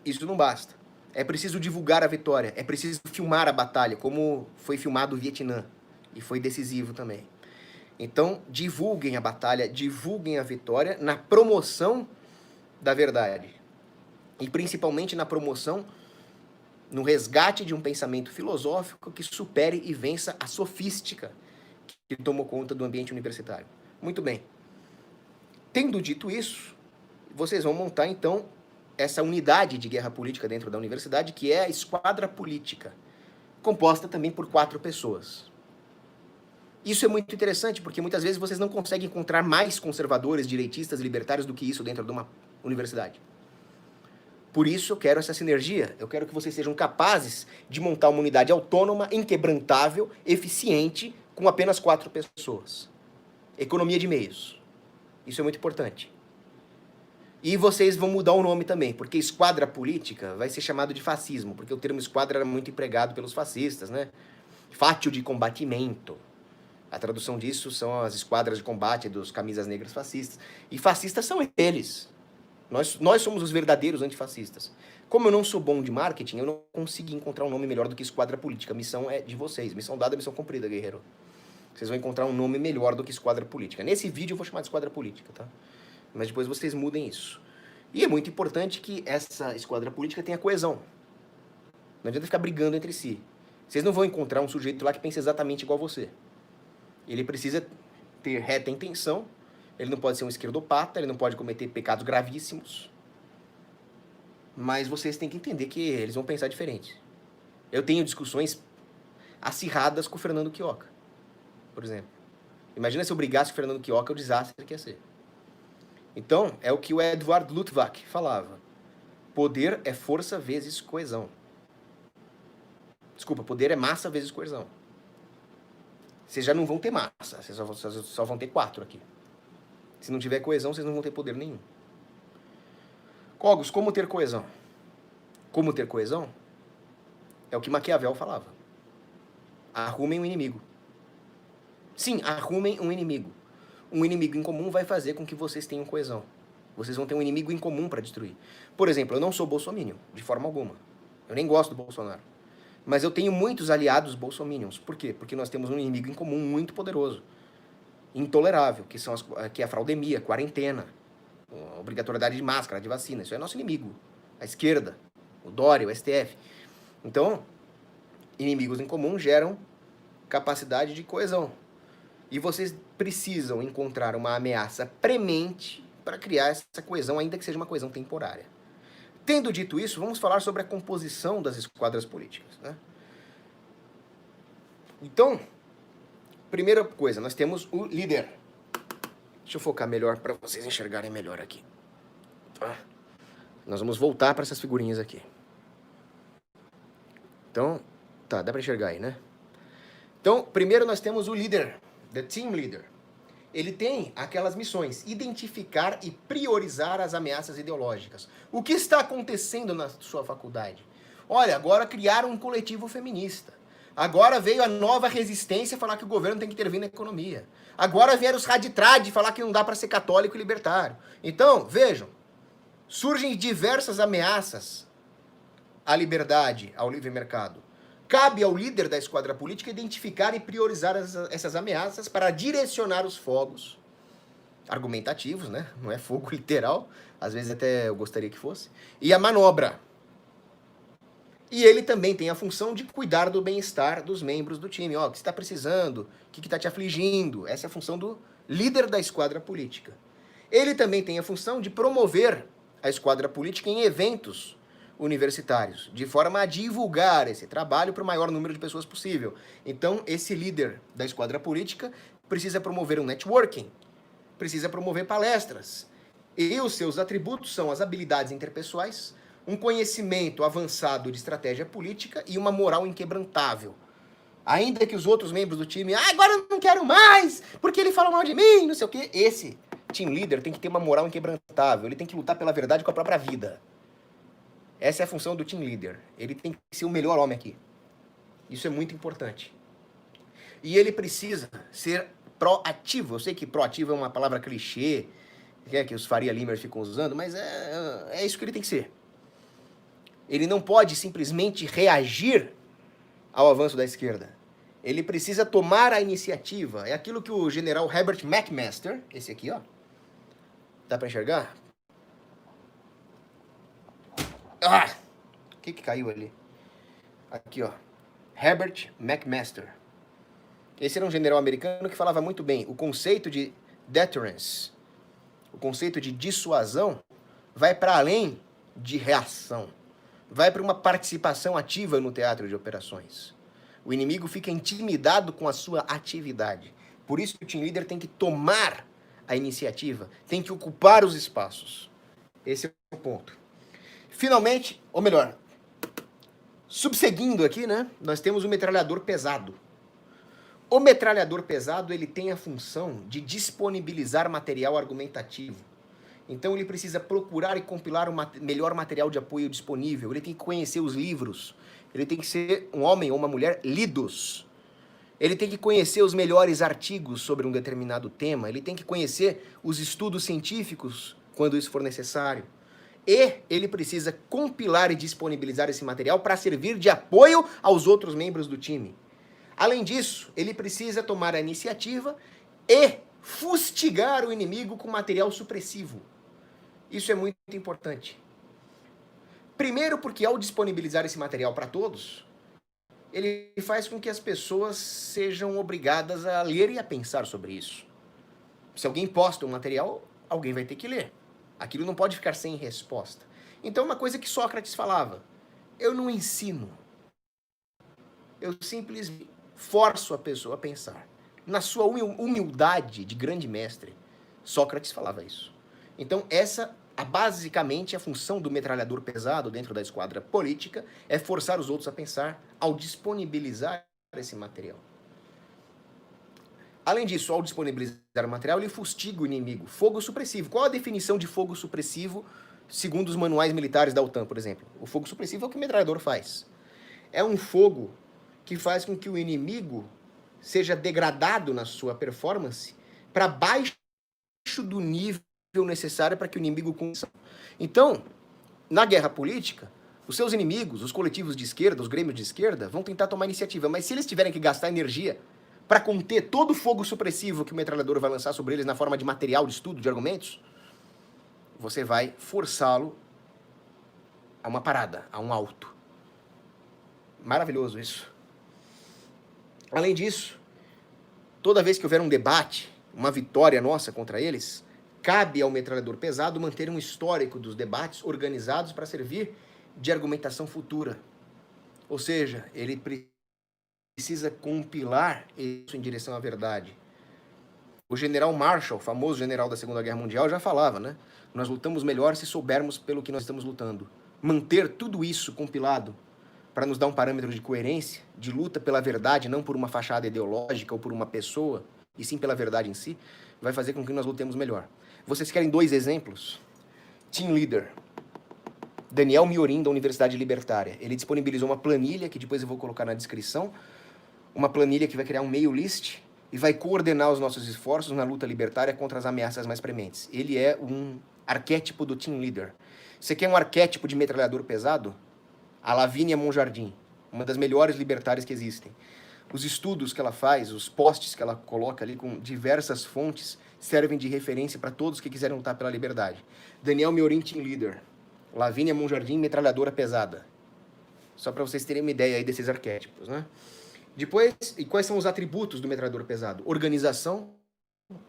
isso não basta. É preciso divulgar a vitória, é preciso filmar a batalha, como foi filmado o Vietnã, e foi decisivo também. Então, divulguem a batalha, divulguem a vitória na promoção da verdade. E principalmente na promoção, no resgate de um pensamento filosófico que supere e vença a sofística que tomou conta do ambiente universitário. Muito bem. Tendo dito isso, vocês vão montar, então, essa unidade de guerra política dentro da universidade, que é a esquadra política, composta também por 4 pessoas. Isso é muito interessante, porque muitas vezes vocês não conseguem encontrar mais conservadores, direitistas, libertários do que isso dentro de uma universidade. Por isso eu quero essa sinergia, eu quero que vocês sejam capazes de montar uma unidade autônoma, inquebrantável, eficiente, com apenas 4 pessoas. Economia de meios. Isso é muito importante. E vocês vão mudar o nome também, porque esquadra política vai ser chamado de fascismo, porque o termo esquadra era muito empregado pelos fascistas, né? Fátio de combatimento. A tradução disso são as esquadras de combate dos camisas negras fascistas. E fascistas são eles. Nós somos os verdadeiros antifascistas. Como eu não sou bom de marketing, eu não consegui encontrar um nome melhor do que esquadra política. A missão é de vocês. Missão dada, missão cumprida, guerreiro. Vocês vão encontrar um nome melhor do que esquadra política. Nesse vídeo eu vou chamar de esquadra política, tá? Mas depois vocês mudem isso. E é muito importante que essa esquadra política tenha coesão. Não adianta ficar brigando entre si. Vocês não vão encontrar um sujeito lá que pense exatamente igual a você. Ele precisa ter reta intenção, ele não pode ser um esquerdopata, ele não pode cometer pecados gravíssimos. Mas vocês têm que entender que eles vão pensar diferente. Eu tenho discussões acirradas com o Fernando Quioca, por exemplo. Imagina se eu brigasse com o Fernando Quioca, o desastre que ia ser. Então, é o que o Edward Luttwak falava. Poder é força vezes coesão. Desculpa, poder é massa vezes coesão. Vocês já não vão ter massa, vocês só vão ter 4 aqui. Se não tiver coesão, vocês não vão ter poder nenhum. Cogos, como ter coesão? Como ter coesão? É o que Maquiavel falava. Arrumem um inimigo. Sim, arrumem um inimigo. Um inimigo em comum vai fazer com que vocês tenham coesão. Vocês vão ter um inimigo em comum para destruir. Por exemplo, eu não sou bolsominion, de forma alguma. Eu nem gosto do Bolsonaro. Mas eu tenho muitos aliados bolsominions. Por quê? Porque nós temos um inimigo em comum muito poderoso, intolerável, que é a fraudemia, quarentena, a obrigatoriedade de máscara, de vacina. Isso é nosso inimigo. A esquerda, o Dória, o STF. Então, inimigos em comum geram capacidade de coesão. E vocês precisam encontrar uma ameaça premente para criar essa coesão, ainda que seja uma coesão temporária. Tendo dito isso, vamos falar sobre a composição das esquadras políticas, né? Então, primeira coisa, nós temos o líder. Deixa eu focar melhor para vocês enxergarem melhor aqui. Tá? Nós vamos voltar para essas figurinhas aqui. Então, tá, dá para enxergar aí, né? Então, primeiro nós temos o líder, the team leader. Ele tem aquelas missões: identificar e priorizar as ameaças ideológicas. O que está acontecendo na sua faculdade? Olha, agora criaram um coletivo feminista. Agora veio a nova resistência falar que o governo tem que intervir na economia. Agora vieram os raditrade falar que não dá para ser católico e libertário. Então, vejam, surgem diversas ameaças à liberdade, ao livre mercado. Cabe ao líder da esquadra política identificar e priorizar essas ameaças para direcionar os fogos argumentativos, né? Não é fogo literal, às vezes até eu gostaria que fosse, e a manobra. E ele também tem a função de cuidar do bem-estar dos membros do time. Ó, o que você está precisando? O que está te afligindo? Essa é a função do líder da esquadra política. Ele também tem a função de promover a esquadra política em eventos universitários, de forma a divulgar esse trabalho para o maior número de pessoas possível. Então, esse líder da esquadra política precisa promover um networking, precisa promover palestras. E os seus atributos são as habilidades interpessoais, um conhecimento avançado de estratégia política e uma moral inquebrantável. Ainda que os outros membros do time, agora eu não quero mais, porque ele falou mal de mim, não sei o quê. Esse team leader tem que ter uma moral inquebrantável, ele tem que lutar pela verdade com a própria vida. Essa é a função do team leader. Ele tem que ser o melhor homem aqui. Isso é muito importante. E ele precisa ser proativo. Eu sei que proativo é uma palavra clichê, que os Faria Limers ficam usando, mas é isso que ele tem que ser. Ele não pode simplesmente reagir ao avanço da esquerda. Ele precisa tomar a iniciativa. É aquilo que o general Herbert McMaster, esse aqui, ó, dá para enxergar? O que caiu ali? Aqui, ó. Herbert McMaster. Esse era um general americano que falava muito bem. O conceito de deterrence, o conceito de dissuasão, vai para além de reação. Vai para uma participação ativa no teatro de operações. O inimigo fica intimidado com a sua atividade. Por isso que o team leader tem que tomar a iniciativa, tem que ocupar os espaços. Esse é o ponto. Finalmente, ou melhor, subseguindo aqui, né, nós temos o metralhador pesado. O metralhador pesado, ele tem a função de disponibilizar material argumentativo. Então ele precisa procurar e compilar o melhor material de apoio disponível. Ele tem que conhecer os livros. Ele tem que ser um homem ou uma mulher lidos. Ele tem que conhecer os melhores artigos sobre um determinado tema. Ele tem que conhecer os estudos científicos quando isso for necessário. E ele precisa compilar e disponibilizar esse material para servir de apoio aos outros membros do time. Além disso, ele precisa tomar a iniciativa e fustigar o inimigo com material supressivo. Isso é muito importante. Primeiro porque ao disponibilizar esse material para todos, ele faz com que as pessoas sejam obrigadas a ler e a pensar sobre isso. Se alguém posta um material, alguém vai ter que ler. Aquilo não pode ficar sem resposta. Então, uma coisa que Sócrates falava, eu não ensino, eu simplesmente forço a pessoa a pensar. Na sua humildade de grande mestre, Sócrates falava isso. Então, basicamente, a função do metralhador pesado dentro da esquadra política é forçar os outros a pensar ao disponibilizar esse material. Além disso, ao disponibilizar o material, ele fustiga o inimigo. Fogo supressivo. Qual a definição de fogo supressivo segundo os manuais militares da OTAN, por exemplo? O fogo supressivo é o que o metralhador faz. É um fogo que faz com que o inimigo seja degradado na sua performance para baixo do nível necessário para que o inimigo consiga. Então, na guerra política, os seus inimigos, os coletivos de esquerda, os grêmios de esquerda, vão tentar tomar iniciativa, mas se eles tiverem que gastar energia para conter todo o fogo supressivo que o metralhador vai lançar sobre eles na forma de material de estudo, de argumentos, você vai forçá-lo a uma parada, a um alto. Maravilhoso isso. Além disso, toda vez que houver um debate, uma vitória nossa contra eles, cabe ao metralhador pesado manter um histórico dos debates organizados para servir de argumentação futura. Ou seja, ele precisa compilar isso em direção à verdade. O general Marshall, famoso general da Segunda Guerra Mundial, já falava, né? Nós lutamos melhor se soubermos pelo que nós estamos lutando. Manter tudo isso compilado para nos dar um parâmetro de coerência, de luta pela verdade, não por uma fachada ideológica ou por uma pessoa, e sim pela verdade em si, vai fazer com que nós lutemos melhor. Vocês querem 2 exemplos? Team Leader. Daniel Miorim, da Universidade Libertária. Ele disponibilizou uma planilha, que depois eu vou colocar na descrição, uma planilha que vai criar um mail list e vai coordenar os nossos esforços na luta libertária contra as ameaças mais prementes. Ele é um arquétipo do team leader. Você quer um arquétipo de metralhador pesado? A Lavínia Monjardim, uma das melhores libertárias que existem. Os estudos que ela faz, os posts que ela coloca ali com diversas fontes, servem de referência para todos que quiserem lutar pela liberdade. Daniel Miorin, team leader. Lavínia Monjardim, metralhadora pesada. Só para vocês terem uma ideia aí desses arquétipos, né? Depois, e quais são os atributos do metralhador pesado? Organização,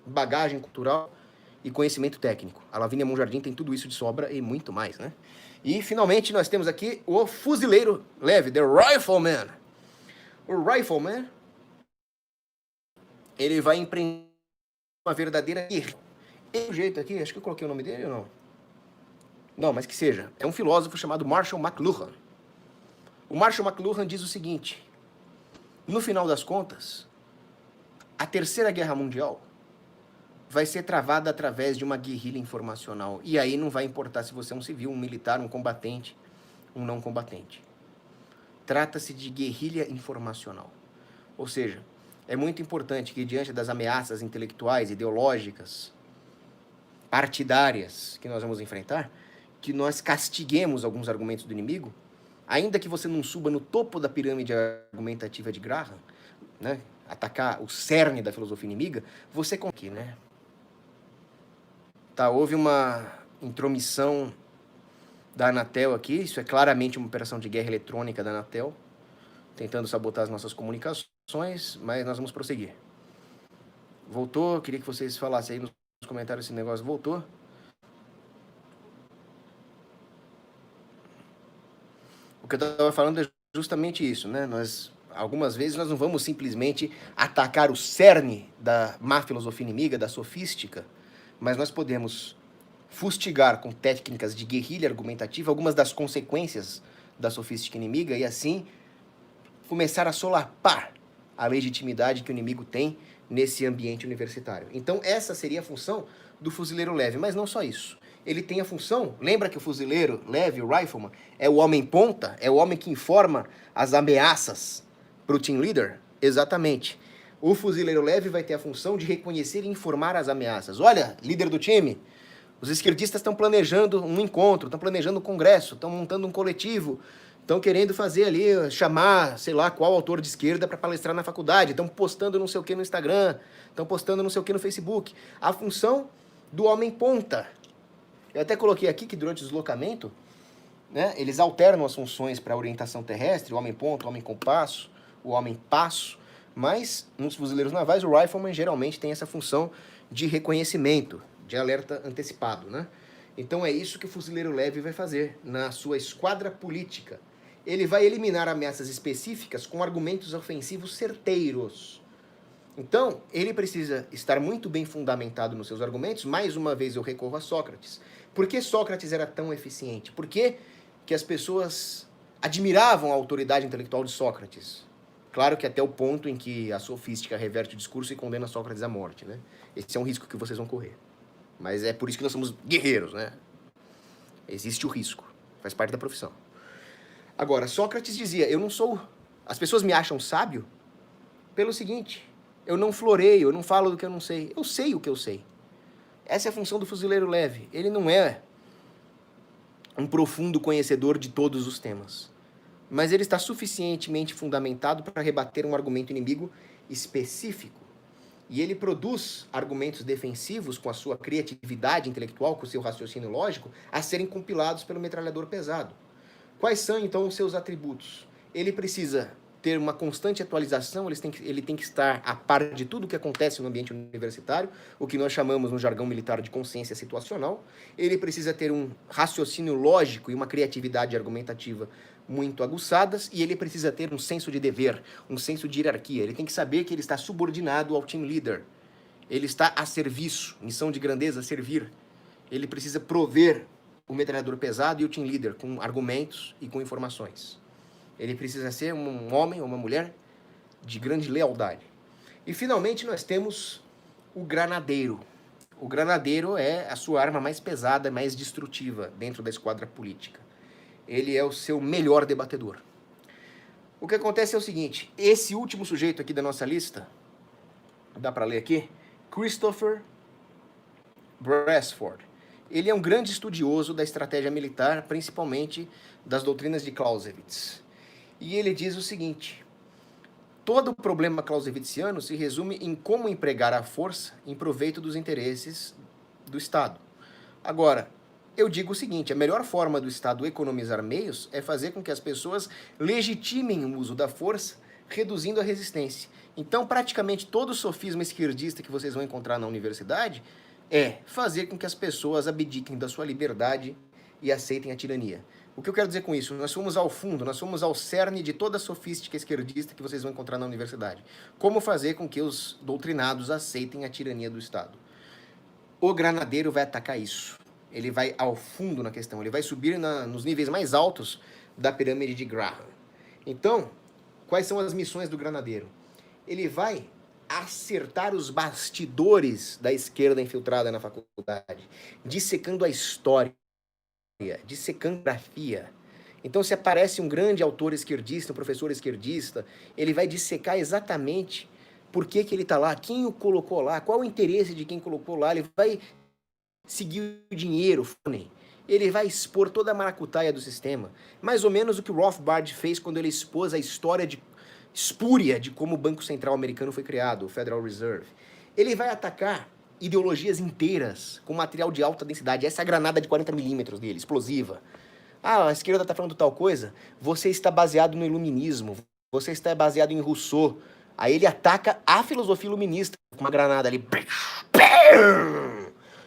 bagagem cultural e conhecimento técnico. A Lavínia Monjardim tem tudo isso de sobra e muito mais, né? E, finalmente, nós temos aqui o fuzileiro leve, the Rifleman. O Rifleman, ele vai empreender uma verdadeira guerra. Esse jeito aqui, acho que eu coloquei o nome dele ou não? Não, mas que seja. É um filósofo chamado Marshall McLuhan. O Marshall McLuhan diz o seguinte: no final das contas, a Terceira Guerra Mundial vai ser travada através de uma guerrilha informacional. E aí não vai importar se você é um civil, um militar, um combatente, um não combatente. Trata-se de guerrilha informacional. Ou seja, é muito importante que, diante das ameaças intelectuais, ideológicas, partidárias que nós vamos enfrentar, que nós castiguemos alguns argumentos do inimigo, ainda que você não suba no topo da pirâmide argumentativa de Graham, né, atacar o cerne da filosofia inimiga, você aqui, né? Tá, houve uma intromissão da Anatel aqui, isso é claramente uma operação de guerra eletrônica da Anatel, tentando sabotar as nossas comunicações, mas nós vamos prosseguir. Voltou, queria que vocês falassem aí nos comentários se esse negócio voltou. O que eu estava falando é justamente isso, né? Algumas vezes nós não vamos simplesmente atacar o cerne da má filosofia inimiga, da sofística, mas nós podemos fustigar com técnicas de guerrilha argumentativa algumas das consequências da sofística inimiga e assim começar a solapar a legitimidade que o inimigo tem nesse ambiente universitário. Então essa seria a função do fuzileiro leve, mas não só isso. Ele tem a função, lembra que o fuzileiro leve, o rifleman, é o homem ponta, é o homem que informa as ameaças para o team leader? Exatamente. O fuzileiro leve vai ter a função de reconhecer e informar as ameaças. Olha, líder do time, os esquerdistas estão planejando um encontro, estão planejando um congresso, estão montando um coletivo, estão querendo fazer ali, chamar, sei lá, qual autor de esquerda para palestrar na faculdade, estão postando não sei o que no Instagram, estão postando não sei o que no Facebook. A função do homem ponta. Eu até coloquei aqui que durante o deslocamento, né, eles alternam as funções para a orientação terrestre, o homem ponta, o homem compasso, o homem passo, mas nos fuzileiros navais o rifleman geralmente tem essa função de reconhecimento, de alerta antecipado, né? Então é isso que o fuzileiro leve vai fazer na sua esquadra política. Ele vai eliminar ameaças específicas com argumentos ofensivos certeiros. Então, ele precisa estar muito bem fundamentado nos seus argumentos. Mais uma vez eu recorro a Sócrates. Por que Sócrates era tão eficiente? Por que as pessoas admiravam a autoridade intelectual de Sócrates? Claro que até o ponto em que a sofística reverte o discurso e condena Sócrates à morte, né? Esse é um risco que vocês vão correr. Mas é por isso que nós somos guerreiros, né? Existe o risco. Faz parte da profissão. Agora, Sócrates dizia, eu não sou... As pessoas me acham sábio pelo seguinte, eu não floreio, eu não falo do que eu não sei. Eu sei o que eu sei. Essa é a função do fuzileiro leve. Ele não é um profundo conhecedor de todos os temas. Mas ele está suficientemente fundamentado para rebater um argumento inimigo específico. E ele produz argumentos defensivos com a sua criatividade intelectual, com o seu raciocínio lógico, a serem compilados pelo metralhador pesado. Quais são, então, os seus atributos? Ele precisa ter uma constante atualização, ele tem que estar a par de tudo o que acontece no ambiente universitário, o que nós chamamos no jargão militar de consciência situacional. Ele precisa ter um raciocínio lógico e uma criatividade argumentativa muito aguçadas, e ele precisa ter um senso de dever, um senso de hierarquia. Ele tem que saber que ele está subordinado ao team leader. Ele está a serviço, missão de grandeza, servir. Ele precisa prover o metralhador pesado e o team leader com argumentos e com informações. Ele precisa ser um homem ou uma mulher de grande lealdade. E, finalmente, nós temos o granadeiro. O granadeiro é a sua arma mais pesada, mais destrutiva dentro da esquadra política. Ele é o seu melhor debatedor. O que acontece é o seguinte, esse último sujeito aqui da nossa lista, dá para ler aqui, Christopher Beresford, ele é um grande estudioso da estratégia militar, principalmente das doutrinas de Clausewitz. E ele diz o seguinte, todo o problema clausewitziano se resume em como empregar a força em proveito dos interesses do Estado. Agora, eu digo o seguinte, a melhor forma do Estado economizar meios é fazer com que as pessoas legitimem o uso da força, reduzindo a resistência. Então, praticamente todo sofisma esquerdista que vocês vão encontrar na universidade é fazer com que as pessoas abdiquem da sua liberdade e aceitem a tirania. O que eu quero dizer com isso? Nós fomos ao fundo, nós fomos ao cerne de toda a sofística esquerdista que vocês vão encontrar na universidade. Como fazer com que os doutrinados aceitem a tirania do Estado. O granadeiro vai atacar isso. Ele vai ao fundo na questão, ele vai subir nos níveis mais altos da pirâmide de Graham. Então, quais são as missões do granadeiro? Ele vai acertar os bastidores da esquerda infiltrada na faculdade, dissecando a história, dissecando a grafia. Então, se aparece um grande autor esquerdista, um professor esquerdista, ele vai dissecar exatamente por que ele está lá, quem o colocou lá, qual o interesse de quem colocou lá, ele vai seguir o dinheiro, ele vai expor toda a maracutaia do sistema. Mais ou menos o que o Rothbard fez quando ele expôs a história espúria de como o Banco Central americano foi criado, o Federal Reserve. Ele vai atacar ideologias inteiras com material de alta densidade. Essa é a granada de 40 milímetros dele, explosiva. Ah, a esquerda está falando tal coisa? Você está baseado no iluminismo, você está baseado em Rousseau. Aí ele ataca a filosofia iluminista com uma granada ali.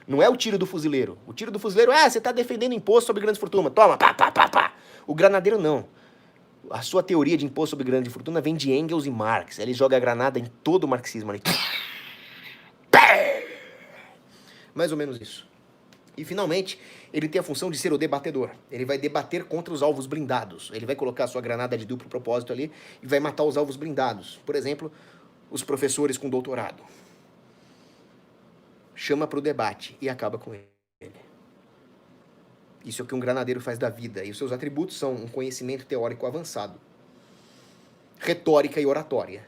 Não é o tiro do fuzileiro. O tiro do fuzileiro, você está defendendo imposto sobre grandes fortunas. Toma, pá, pá, pá, pá. O granadeiro não. A sua teoria de imposto sobre grande fortuna vem de Engels e Marx. Ele joga a granada em todo o marxismo ali. Mais ou menos isso. E, finalmente, ele tem a função de ser o debatedor. Ele vai debater contra os alvos blindados. Ele vai colocar a sua granada de duplo propósito ali e vai matar os alvos blindados. Por exemplo, os professores com doutorado. Chama para o debate e acaba com ele. Isso é o que um granadeiro faz da vida. E os seus atributos são um conhecimento teórico avançado, retórica e oratória,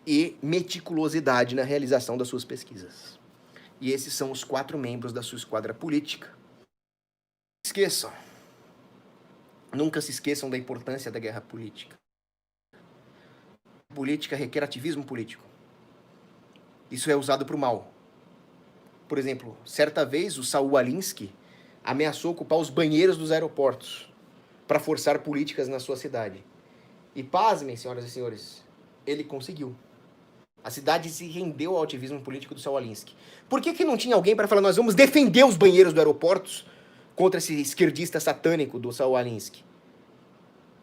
e meticulosidade na realização das suas pesquisas. E esses são os 4 membros da sua esquadra política. Esqueçam. Nunca se esqueçam da importância da guerra política. Política requer ativismo político. Isso é usado para o mal. Por exemplo, certa vez o Saul Alinsky ameaçou ocupar os banheiros dos aeroportos para forçar políticas na sua cidade. E pasmem, senhoras e senhores, ele conseguiu. A cidade se rendeu ao ativismo político do Saul Alinsky. Por que não tinha alguém para falar, nós vamos defender os banheiros do aeroportos contra esse esquerdista satânico do Saul Alinsky?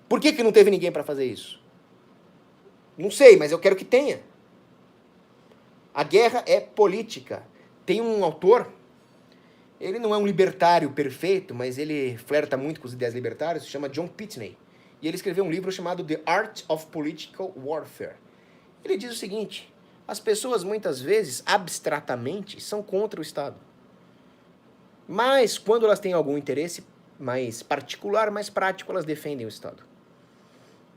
Por que não teve ninguém para fazer isso? Não sei, mas eu quero que tenha. A guerra é política. Tem um autor, ele não é um libertário perfeito, mas ele flerta muito com as ideias libertárias, se chama John Pitney. E ele escreveu um livro chamado The Art of Political Warfare. Ele diz o seguinte, as pessoas muitas vezes, abstratamente, são contra o Estado. Mas quando elas têm algum interesse mais particular, mais prático, elas defendem o Estado.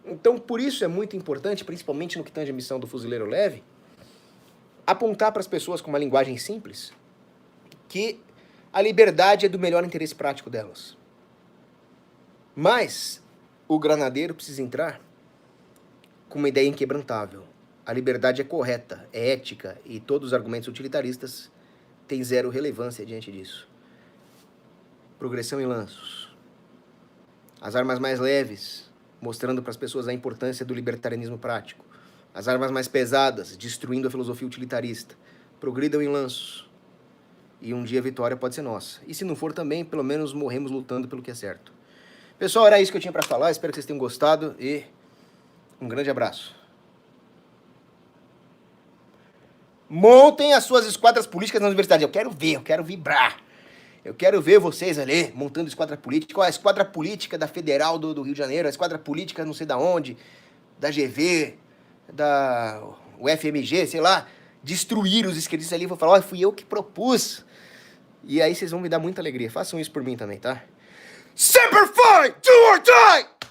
Então, por isso é muito importante, principalmente no que tange a missão do fuzileiro leve, apontar para as pessoas com uma linguagem simples que a liberdade é do melhor interesse prático delas. Mas o granadeiro precisa entrar com uma ideia inquebrantável. A liberdade é correta, é ética, e todos os argumentos utilitaristas têm zero relevância diante disso. Progressão em lanços. As armas mais leves, mostrando para as pessoas a importância do libertarianismo prático. As armas mais pesadas, destruindo a filosofia utilitarista. Progridam em lanços. E um dia a vitória pode ser nossa. E se não for também, pelo menos morremos lutando pelo que é certo. Pessoal, era isso que eu tinha para falar. Espero que vocês tenham gostado e um grande abraço. Montem as suas esquadras políticas na universidade. Eu quero vibrar. Eu quero ver vocês ali montando esquadra política. Ó, a esquadra política da Federal do Rio de Janeiro, a esquadra política não sei da onde, da GV, da UFMG, sei lá, destruir os esquerdistas ali. Vou falar, ó, fui eu que propus. E aí vocês vão me dar muita alegria. Façam isso por mim também, tá? Semper Fi! Do or die!